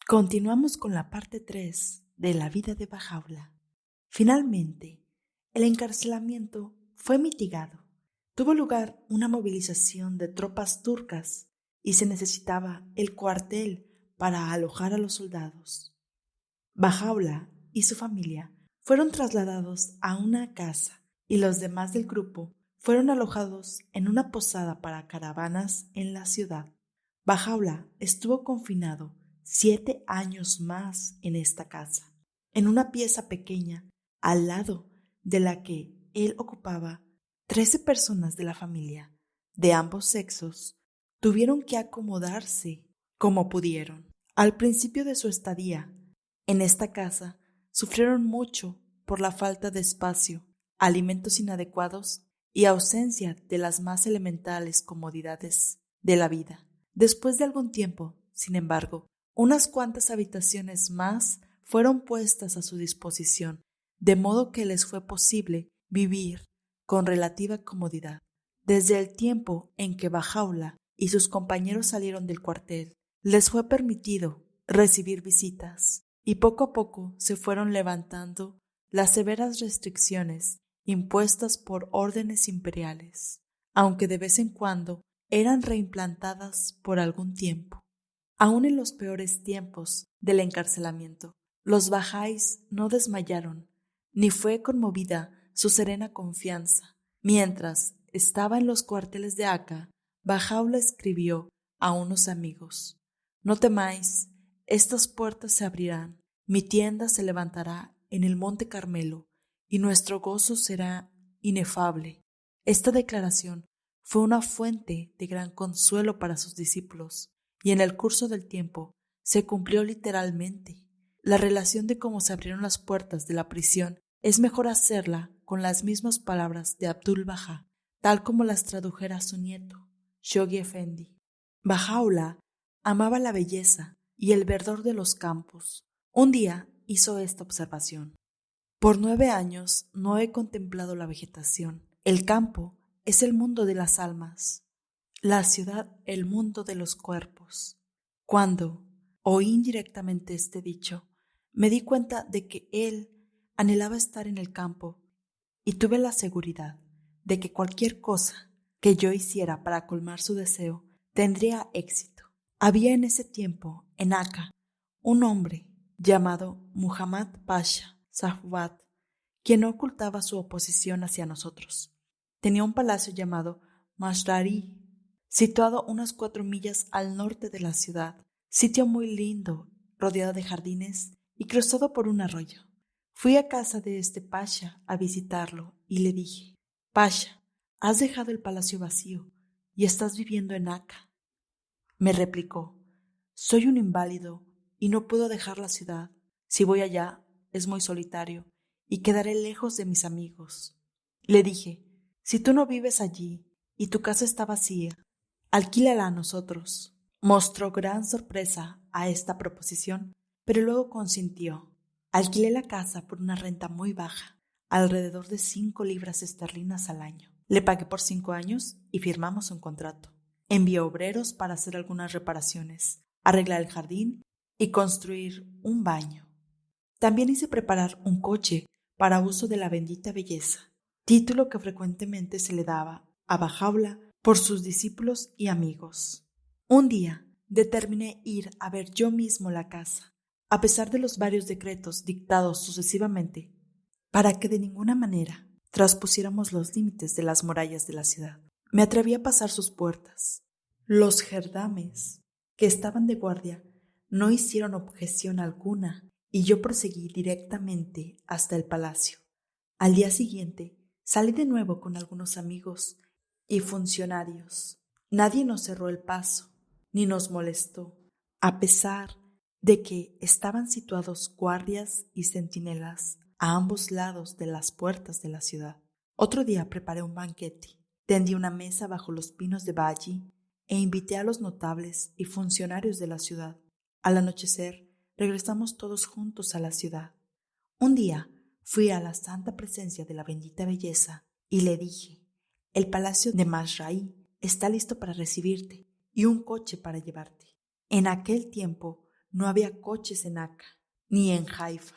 Continuamos con la parte 3 de la vida de Bajaula. Finalmente, el encarcelamiento fue mitigado. Tuvo lugar una movilización de tropas turcas y se necesitaba el cuartel para alojar a los soldados. Bajaula y su familia fueron trasladados a una casa y los demás del grupo fueron alojados en una posada para caravanas en la ciudad. Bajaula estuvo confinado 7 años más en esta casa, en una pieza pequeña al lado de la que él ocupaba. 13 personas de la familia, de ambos sexos, tuvieron que acomodarse como pudieron. Al principio de su estadía en esta casa, sufrieron mucho por la falta de espacio, alimentos inadecuados y ausencia de las más elementales comodidades de la vida. Después de algún tiempo, sin embargo, unas cuantas habitaciones más fueron puestas a su disposición, de modo que les fue posible vivir con relativa comodidad. Desde el tiempo en que Bajaula y sus compañeros salieron del cuartel, les fue permitido recibir visitas y poco a poco se fueron levantando las severas restricciones impuestas por órdenes imperiales, aunque de vez en cuando eran reimplantadas por algún tiempo. Aún en los peores tiempos del encarcelamiento, los bajáis no desmayaron, ni fue conmovida su serena confianza. Mientras estaba en los cuarteles de Acá, Bajaula escribió a unos amigos: «No temáis, estas puertas se abrirán, mi tienda se levantará en el monte Carmelo, y nuestro gozo será inefable». Esta declaración fue una fuente de gran consuelo para sus discípulos, y en el curso del tiempo se cumplió literalmente. La relación de cómo se abrieron las puertas de la prisión es mejor hacerla con las mismas palabras de Abdul-Bahá, tal como las tradujera su nieto, Shoghi Effendi. Bajaula amaba la belleza y el verdor de los campos. Un día hizo esta observación: «Por 9 años no he contemplado la vegetación. El campo es el mundo de las almas, la ciudad el mundo de los cuerpos». Cuando oí indirectamente este dicho, me di cuenta de que él anhelaba estar en el campo y tuve la seguridad de que cualquier cosa que yo hiciera para colmar su deseo tendría éxito. Había en ese tiempo, en Acá, un hombre llamado Muhammad Pasha Safwat, quien no ocultaba su oposición hacia nosotros. Tenía un palacio llamado Masrari, situado unas 4 millas al norte de la ciudad, sitio muy lindo, rodeado de jardines y cruzado por un arroyo. Fui a casa de este Pasha a visitarlo y le dije: «Pasha, has dejado el palacio vacío y estás viviendo en Acá». Me replicó: «Soy un inválido y no puedo dejar la ciudad. Si voy allá, es muy solitario y quedaré lejos de mis amigos». Le dije: «Si tú no vives allí y tu casa está vacía, alquílala a nosotros». Mostró gran sorpresa a esta proposición, pero luego consintió. Alquilé la casa por una renta muy baja, alrededor de 5 libras esterlinas al año. Le pagué por 5 años y firmamos un contrato. Envié obreros para hacer algunas reparaciones, arreglar el jardín y construir un baño. También hice preparar un coche para uso de la bendita belleza, título que frecuentemente se le daba a Bajaula por sus discípulos y amigos. Un día determiné ir a ver yo mismo la casa, a pesar de los varios decretos dictados sucesivamente, para que de ninguna manera traspusiéramos los límites de las murallas de la ciudad. Me atreví a pasar sus puertas. Los gerdames, que estaban de guardia, no hicieron objeción alguna y yo proseguí directamente hasta el palacio. Al día siguiente salí de nuevo con algunos amigos y funcionarios. Nadie nos cerró el paso ni nos molestó, a pesar de que estaban situados guardias y centinelas a ambos lados de las puertas de la ciudad. Otro día preparé un banquete, tendí una mesa bajo los pinos de Baji e invité a los notables y funcionarios de la ciudad. Al anochecer, regresamos todos juntos a la ciudad. Un día fui a la santa presencia de la bendita belleza y le dije: «El palacio de Masrai está listo para recibirte y un coche para llevarte». En aquel tiempo no había coches en Acá, ni en Haifa.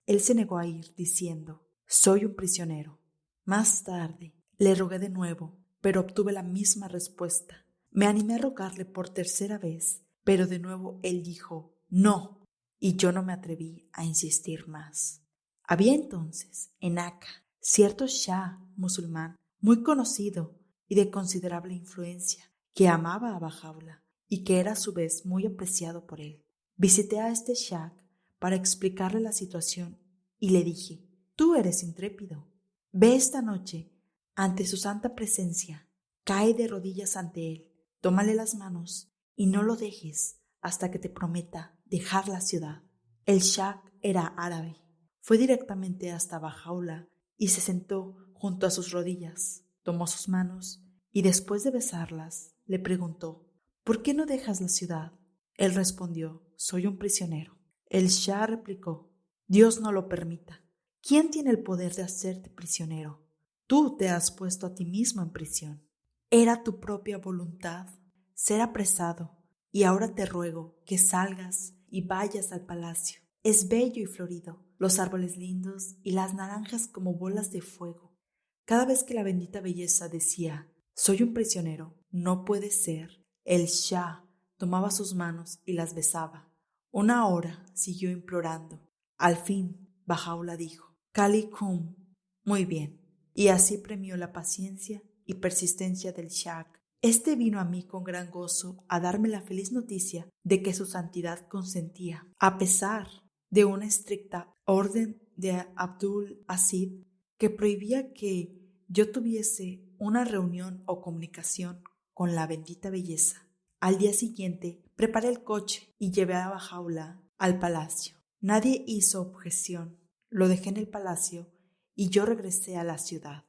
Él se negó a ir, diciendo: soy un prisionero. Más tarde le rogué de nuevo, pero obtuve la misma respuesta. Me animé a rogarle por tercera vez, pero de nuevo él dijo: no, y yo no me atreví a insistir más. Había entonces en Acá cierto shah musulmán muy conocido y de considerable influencia, que amaba a Bajaula y que era a su vez muy apreciado por él. Visité a este shah para explicarle la situación y le dije: tú eres intrépido. Ve esta noche ante su santa presencia, cae de rodillas ante él, tómale las manos y no lo dejes hasta que te prometa dejar la ciudad. El shah era árabe. Fue directamente hasta Bajaula y se sentó junto a sus rodillas, tomó sus manos y después de besarlas le preguntó: ¿por qué no dejas la ciudad? Él respondió: soy un prisionero. El shah replicó: Dios no lo permita. ¿Quién tiene el poder de hacerte prisionero? Tú te has puesto a ti mismo en prisión. Era tu propia voluntad ser apresado, y ahora te ruego que salgas y vayas al palacio. Es bello y florido, los árboles lindos y las naranjas como bolas de fuego. Cada vez que la bendita belleza decía: soy un prisionero, no puede ser, el shah tomaba sus manos y las besaba. Una hora siguió implorando. Al fin, Bajaula dijo: Kalikum, muy bien. Y así premió la paciencia y persistencia del shah. Este vino a mí con gran gozo a darme la feliz noticia de que su santidad consentía, a pesar de una estricta orden de Abdul Aziz que prohibía que yo tuviese una reunión o comunicación con la bendita belleza. Al día siguiente preparé el coche y llevé a Bajaula al palacio. Nadie hizo objeción. Lo dejé en el palacio y yo regresé a la ciudad.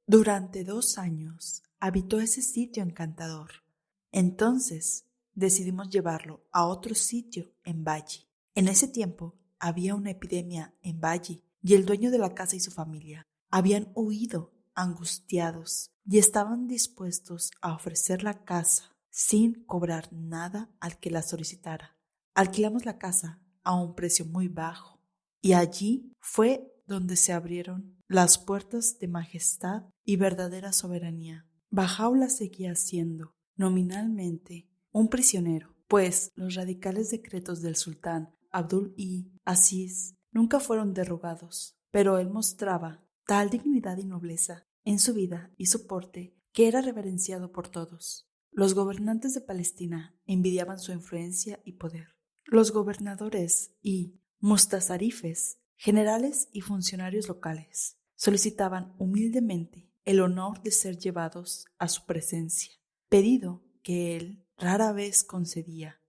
Durante 2 años habitó ese sitio encantador. Entonces decidimos llevarlo a otro sitio en Valle. En ese tiempo había una epidemia en Valle y el dueño de la casa y su familia habían huido angustiados y estaban dispuestos a ofrecer la casa sin cobrar nada al que la solicitara. Alquilamos la casa a un precio muy bajo y allí fue donde se abrieron las puertas de majestad y verdadera soberanía. Bajaula seguía siendo, nominalmente, un prisionero, pues los radicales decretos del sultán Abdul I Aziz nunca fueron derogados, pero él mostraba tal dignidad y nobleza en su vida y su porte que era reverenciado por todos. Los gobernantes de Palestina envidiaban su influencia y poder. Los gobernadores y mustasarifes, generales y funcionarios locales, solicitaban humildemente el honor de ser llevados a su presencia, pedido que él rara vez concedía.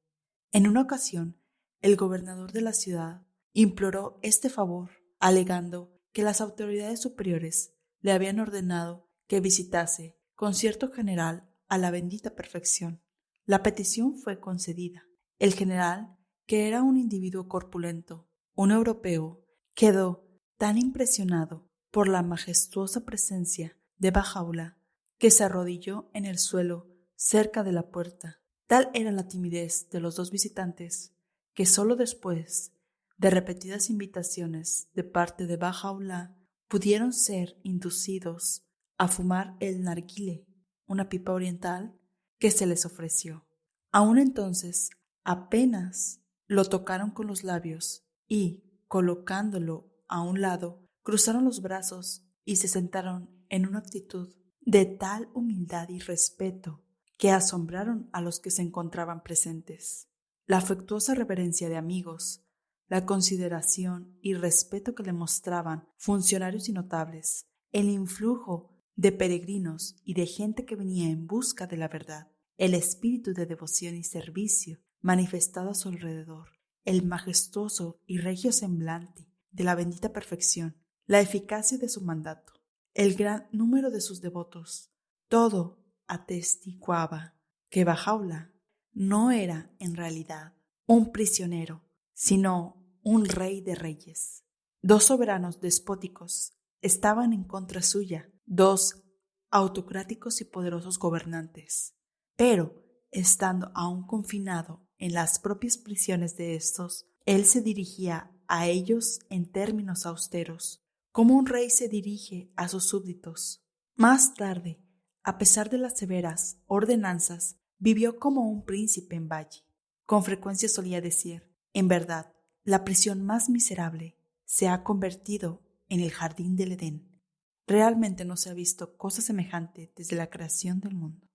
En una ocasión, el gobernador de la ciudad imploró este favor, alegando que las autoridades superiores le habían ordenado que visitase, con cierto general, a la bendita perfección. La petición fue concedida. El general, que era un individuo corpulento, un europeo, quedó tan impresionado por la majestuosa presencia de Bajaula que se arrodilló en el suelo cerca de la puerta. Tal era la timidez de los 2 visitantes que solo después de repetidas invitaciones de parte de Bajaula pudieron ser inducidos a fumar el narguilé, una pipa oriental que se les ofreció. Aún entonces apenas lo tocaron con los labios y, colocándolo a un lado, cruzaron los brazos y se sentaron en una actitud de tal humildad y respeto que asombraron a los que se encontraban presentes. La afectuosa reverencia de amigos, la consideración y respeto que le mostraban funcionarios y notables, el influjo de peregrinos y de gente que venía en busca de la verdad, el espíritu de devoción y servicio manifestado a su alrededor, el majestuoso y regio semblante de la bendita perfección, la eficacia de su mandato, el gran número de sus devotos, todo atestiguaba que Bajaula no era en realidad un prisionero, sino un rey de reyes. 2 soberanos despóticos estaban en contra suya, 2 autocráticos y poderosos gobernantes, pero estando aún confinado en las propias prisiones de estos, él se dirigía a ellos en términos austeros, como un rey se dirige a sus súbditos. Más tarde, a pesar de las severas ordenanzas, vivió como un príncipe en Valle. Con frecuencia solía decir: en verdad, la prisión más miserable se ha convertido en el jardín del Edén. Realmente no se ha visto cosa semejante desde la creación del mundo.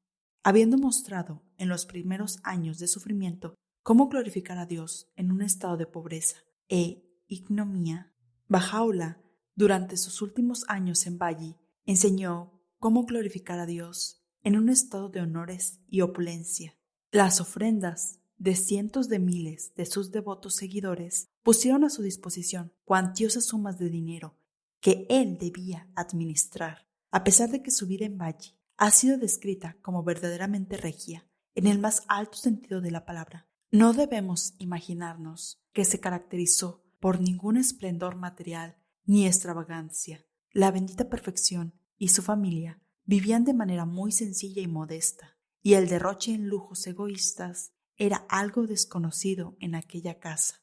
Habiendo mostrado en los primeros años de sufrimiento cómo glorificar a Dios en un estado de pobreza e ignominia, Bahá'u'lláh, durante sus últimos años en Valle, enseñó cómo glorificar a Dios en un estado de honores y opulencia. Las ofrendas de cientos de miles de sus devotos seguidores pusieron a su disposición cuantiosas sumas de dinero que él debía administrar, a pesar de que su vida en Valle ha sido descrita como verdaderamente regia, en el más alto sentido de la palabra. No debemos imaginarnos que se caracterizó por ningún esplendor material ni extravagancia. La bendita perfección y su familia vivían de manera muy sencilla y modesta, y el derroche en lujos egoístas era algo desconocido en aquella casa.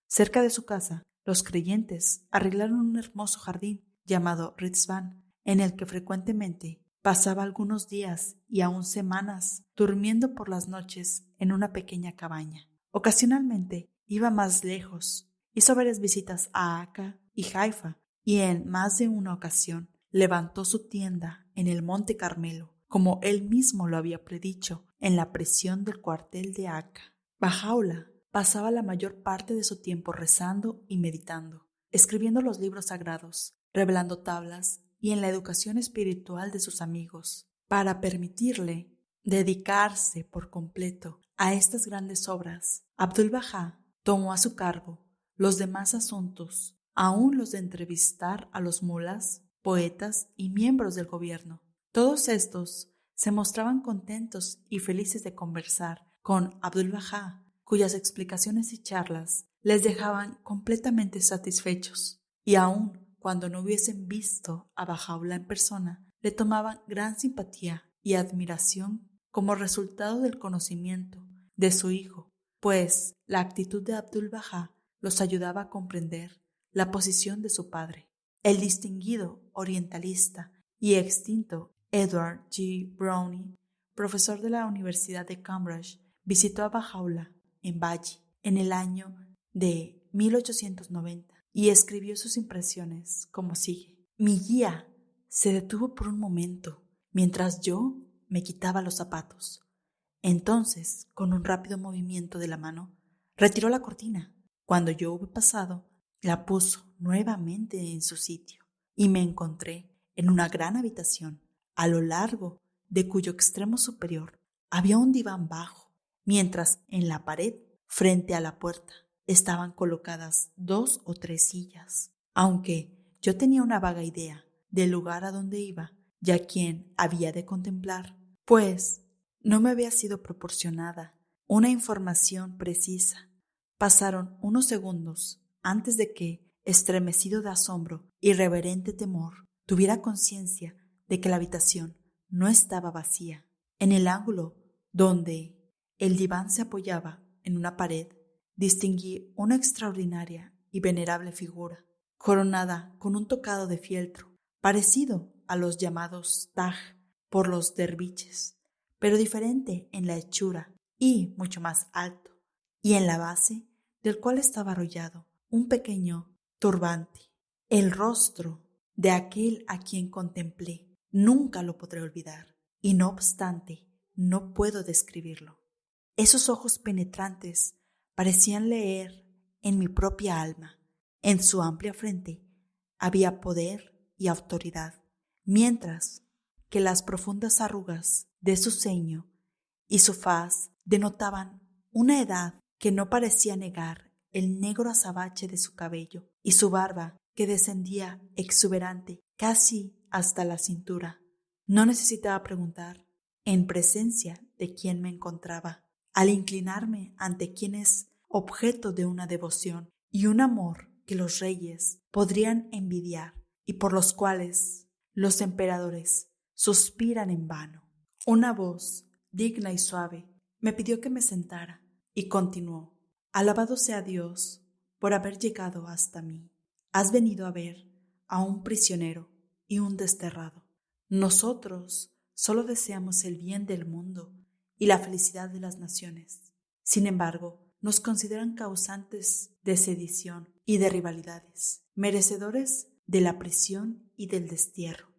Cerca de su casa, los creyentes arreglaron un hermoso jardín llamado Rizwan, en el que frecuentemente pasaba algunos días y aún semanas durmiendo por las noches en una pequeña cabaña. Ocasionalmente iba más lejos, hizo varias visitas a Acá y Haifa, y en más de una ocasión levantó su tienda en el Monte Carmelo, como él mismo lo había predicho en la prisión del cuartel de Acá. Bahá'u'lláh pasaba la mayor parte de su tiempo rezando y meditando, escribiendo los libros sagrados, revelando tablas y en la educación espiritual de sus amigos. Para permitirle dedicarse por completo a estas grandes obras, Abdul-Bahá tomó a su cargo los demás asuntos, aún los de entrevistar a los mulas, poetas y miembros del gobierno. Todos estos se mostraban contentos y felices de conversar con Abdul-Bahá, cuyas explicaciones y charlas les dejaban completamente satisfechos, y aun cuando no hubiesen visto a Bahá'u'lláh en persona, le tomaban gran simpatía y admiración como resultado del conocimiento de su hijo, pues la actitud de Abdul-Bahá los ayudaba a comprender la posición de su padre. El distinguido orientalista y extinto Edward G. Browning, profesor de la Universidad de Cambridge, visitó a Bahá'u'lláh en Valle en el año de 1890 y escribió sus impresiones como sigue. Mi guía se detuvo por un momento mientras yo me quitaba los zapatos. Entonces, con un rápido movimiento de la mano, retiró la cortina. Cuando yo hube pasado, la puso nuevamente en su sitio y me encontré en una gran habitación, a lo largo de cuyo extremo superior había un diván bajo, mientras en la pared, frente a la puerta, estaban colocadas 2 o 3 sillas. Aunque yo tenía una vaga idea del lugar a donde iba y a quién había de contemplar, pues no me había sido proporcionada una información precisa. Pasaron unos segundos antes de que, estremecido de asombro y reverente temor, tuviera conciencia de que la habitación no estaba vacía. En el ángulo donde el diván se apoyaba en una pared, distinguí una extraordinaria y venerable figura, coronada con un tocado de fieltro, parecido a los llamados Taj por los derviches, pero diferente en la hechura y mucho más alto, y en la base del cual estaba arrollado un pequeño turbante. El rostro de aquel a quien contemplé nunca lo podré olvidar, y no obstante no puedo describirlo. Esos ojos penetrantes parecían leer en mi propia alma. En su amplia frente había poder y autoridad, mientras que las profundas arrugas de su ceño y su faz denotaban una edad que no parecía negar el negro azabache de su cabello y su barba que descendía exuberante casi hasta la cintura. No necesitaba preguntar en presencia de quién me encontraba, al inclinarme ante quien es objeto de una devoción y un amor que los reyes podrían envidiar y por los cuales los emperadores suspiran en vano. Una voz digna y suave me pidió que me sentara. Y continuó: alabado sea Dios por haber llegado hasta mí. Has venido a ver a un prisionero y un desterrado. Nosotros solo deseamos el bien del mundo y la felicidad de las naciones. Sin embargo, nos consideran causantes de sedición y de rivalidades, merecedores de la prisión y del destierro.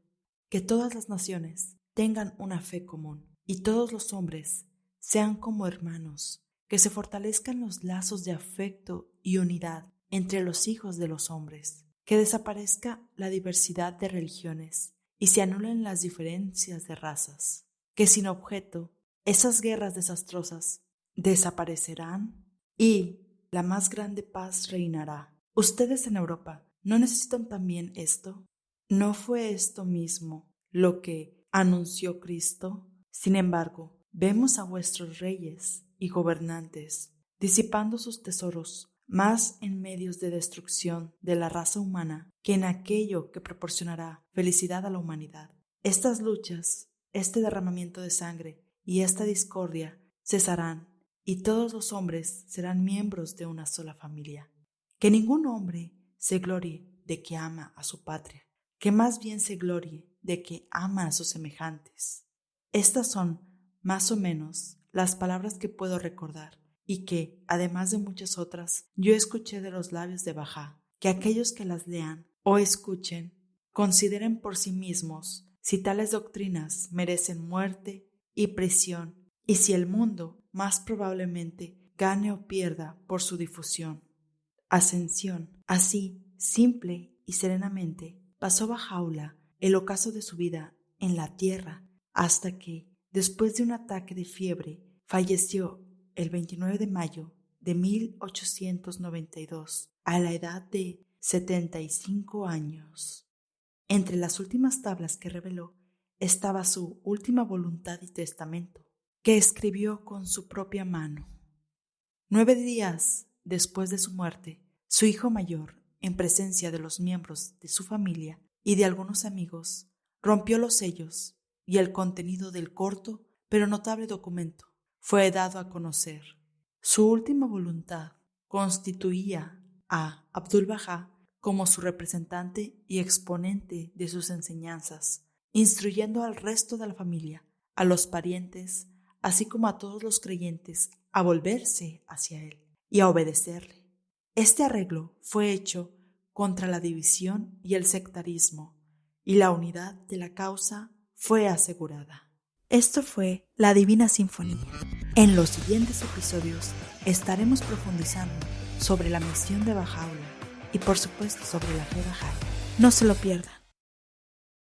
Que todas las naciones tengan una fe común y todos los hombres sean como hermanos, que se fortalezcan los lazos de afecto y unidad entre los hijos de los hombres, que desaparezca la diversidad de religiones y se anulen las diferencias de razas, que sin objeto esas guerras desastrosas desaparecerán y la más grande paz reinará. ¿Ustedes en Europa no necesitan también esto? ¿No fue esto mismo lo que anunció Cristo? Sin embargo, vemos a vuestros reyes y gobernantes disipando sus tesoros más en medios de destrucción de la raza humana que en aquello que proporcionará felicidad a la humanidad. Estas luchas, este derramamiento de sangre y esta discordia cesarán y todos los hombres serán miembros de una sola familia. Que ningún hombre se glorie de que ama a su patria, que más bien se glorie de que ama a sus semejantes. Estas son, más o menos, las palabras que puedo recordar y que, además de muchas otras, yo escuché de los labios de Bajá. Que aquellos que las lean o escuchen consideren por sí mismos si tales doctrinas merecen muerte y prisión y si el mundo más probablemente gane o pierda por su difusión. Ascensión. Así, simple y serenamente, pasó Bahá'u'lláh el ocaso de su vida en la tierra hasta que, después de un ataque de fiebre, falleció el 29 de mayo de 1892 a la edad de 75 años. Entre las últimas tablas que reveló estaba su última voluntad y testamento, que escribió con su propia mano. 9 días después de su muerte, su hijo mayor, en presencia de los miembros de su familia y de algunos amigos, rompió los sellos y el contenido del corto pero notable documento fue dado a conocer. Su última voluntad constituía a Abdul-Bahá como su representante y exponente de sus enseñanzas, instruyendo al resto de la familia, a los parientes, así como a todos los creyentes, a volverse hacia él y a obedecerle. Este arreglo fue hecho contra la división y el sectarismo, y la unidad de la causa fue asegurada. Esto fue la Divina Sinfonía. En los siguientes episodios estaremos profundizando sobre la misión de Bahá'u'lláh y por supuesto sobre la fe Bahá'í. No se lo pierdan.